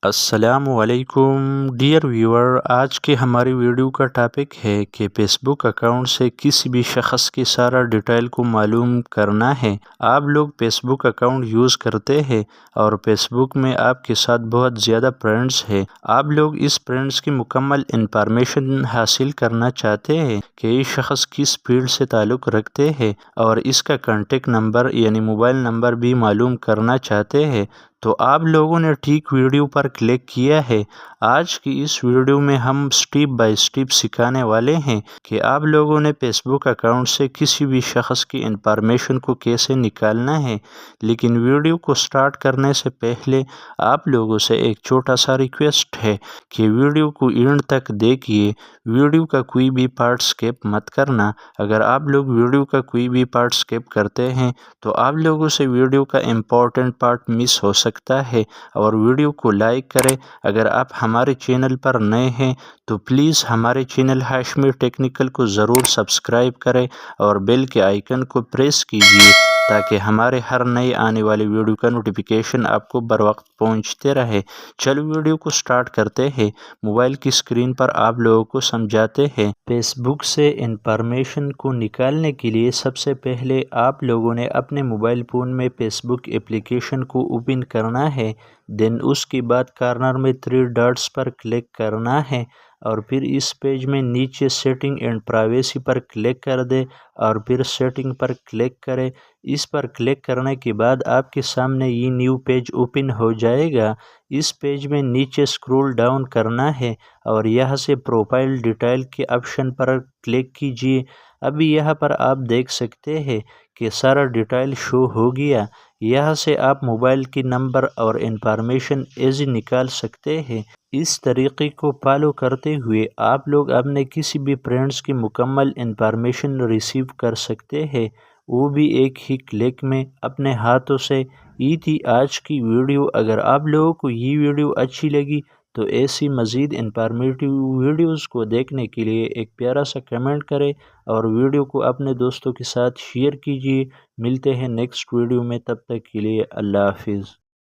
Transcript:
السلام علیکم ڈیئر ویور، آج کے ہماری ویڈیو کا ٹاپک ہے کہ فیس بک اکاؤنٹ سے کسی بھی شخص کی سارا ڈیٹیل کو معلوم کرنا ہے۔ آپ لوگ فیس بک اکاؤنٹ یوز کرتے ہیں اور فیس بک میں آپ کے ساتھ بہت زیادہ فرینڈز ہیں۔ آپ لوگ اس فرینڈز کی مکمل انفارمیشن حاصل کرنا چاہتے ہیں کہ یہ شخص کس فیلڈ سے تعلق رکھتے ہیں اور اس کا کانٹیکٹ نمبر یعنی موبائل نمبر بھی معلوم کرنا چاہتے ہیں، تو آپ لوگوں نے ٹھیک ویڈیو پر کلک کیا ہے۔ آج کی اس ویڈیو میں ہم سٹیپ بائی سٹیپ سکھانے والے ہیں کہ آپ لوگوں نے فیس بک اکاؤنٹ سے کسی بھی شخص کی انفارمیشن کو کیسے نکالنا ہے۔ لیکن ویڈیو کو سٹارٹ کرنے سے پہلے آپ لوگوں سے ایک چھوٹا سا ریکویسٹ ہے کہ ویڈیو کو اینڈ تک دیکھیے، ویڈیو کا کوئی بھی پارٹ سکپ مت کرنا۔ اگر آپ لوگ ویڈیو کا کوئی بھی پارٹ سکپ کرتے ہیں تو آپ لوگوں سے ویڈیو کا امپورٹنٹ پارٹ مس ہو سکتا ہے، اور ویڈیو کو لائک کریں۔ اگر آپ ہمارے چینل پر نئے ہیں تو پلیز ہمارے چینل ہاشمی ٹیکنیکل کو ضرور سبسکرائب کریں اور بیل کے آئیکن کو پریس کیجیے تاکہ ہمارے ہر نئے آنے والی ویڈیو کا نوٹیفیکیشن آپ کو بر وقت پہنچتے رہے۔ چلو ویڈیو کو سٹارٹ کرتے ہیں۔ موبائل کی اسکرین پر آپ لوگوں کو سمجھاتے ہیں۔ فیس بک سے انفارمیشن کو نکالنے کے لیے سب سے پہلے آپ لوگوں نے اپنے موبائل فون میں فیس بک اپلیکیشن کو اوپن کرنا ہے۔ دین اس کے بعد کارنر میں 3 ڈاٹس پر کلک کرنا ہے، اور پھر اس پیج میں نیچے سیٹنگ اینڈ پرائیویسی پر کلک کر دیں اور پھر سیٹنگ پر کلک کریں۔ اس پر کلک کرنے کے بعد آپ کے سامنے یہ نیو پیج اوپن ہو جائے گا۔ اس پیج میں نیچے سکرول ڈاؤن کرنا ہے اور یہاں سے پروفائل ڈیٹیل کے آپشن پر کلک کیجیے۔ ابھی یہاں پر آپ دیکھ سکتے ہیں کہ سارا ڈیٹیل شو ہو گیا۔ یہاں سے آپ موبائل کی نمبر اور انفارمیشن ایزی نکال سکتے ہیں۔ اس طریقے کو فالو کرتے ہوئے آپ لوگ اپنے کسی بھی فرینڈز کی مکمل انفارمیشن ریسیو کر سکتے ہیں، وہ بھی ایک ہی کلک میں اپنے ہاتھوں سے۔ یہ تھی آج کی ویڈیو۔ اگر آپ لوگوں کو یہ ویڈیو اچھی لگی تو ایسی مزید انفارمیٹیو ویڈیوز کو دیکھنے کے لیے ایک پیارا سا کمنٹ کریں اور ویڈیو کو اپنے دوستوں کے ساتھ شیئر کیجیے۔ ملتے ہیں نیکسٹ ویڈیو میں، تب تک کے لیے اللہ حافظ۔